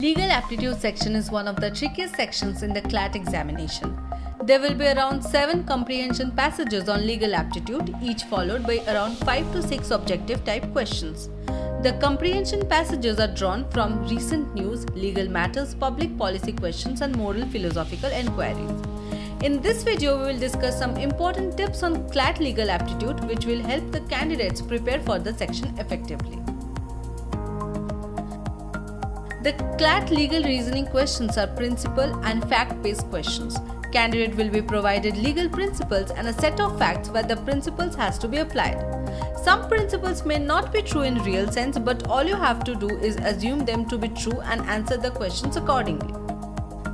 Legal aptitude section is one of the trickiest sections in the CLAT examination. There will be around 7 comprehension passages on legal aptitude, each followed by around 5 to 6 objective type questions. The comprehension passages are drawn from recent news, legal matters, public policy questions and moral philosophical enquiries. In this video, we will discuss some important tips on CLAT legal aptitude which will help the candidates prepare for the section effectively. The CLAT legal reasoning questions are principle and fact-based questions. Candidate will be provided legal principles and a set of facts where the principles has to be applied. Some principles may not be true in real sense, but all you have to do is assume them to be true and answer the questions accordingly.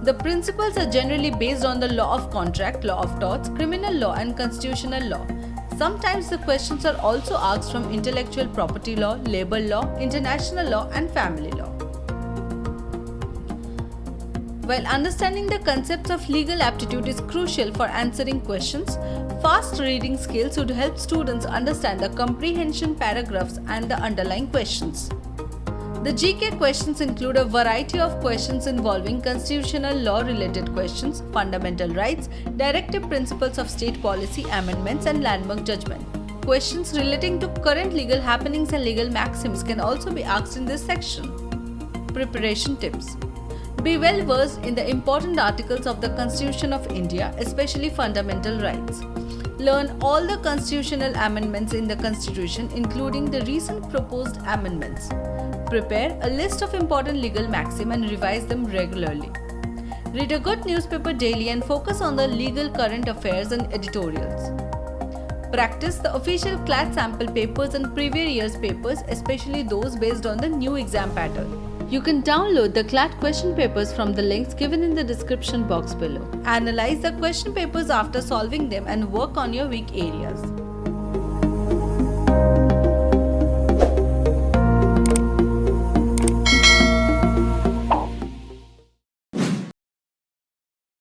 The principles are generally based on the law of contract, law of torts, criminal law and constitutional law. Sometimes the questions are also asked from intellectual property law, labor law, international law and family law. While understanding the concepts of legal aptitude is crucial for answering questions, fast reading skills would help students understand the comprehension paragraphs and the underlying questions. The GK questions include a variety of questions involving constitutional law related questions, fundamental rights, directive principles of state policy, amendments and landmark judgment. Questions relating to current legal happenings and legal maxims can also be asked in this section. Preparation tips. Be well versed in the important articles of the Constitution of India, especially fundamental rights. Learn all the constitutional amendments in the Constitution, including the recent proposed amendments. Prepare a list of important legal maxims and revise them regularly. Read a good newspaper daily and focus on the legal current affairs and editorials. Practice the official CLAT sample papers and previous year's papers, especially those based on the new exam pattern. You can download the CLAT question papers from the links given in the description box below. Analyze the question papers after solving them and work on your weak areas.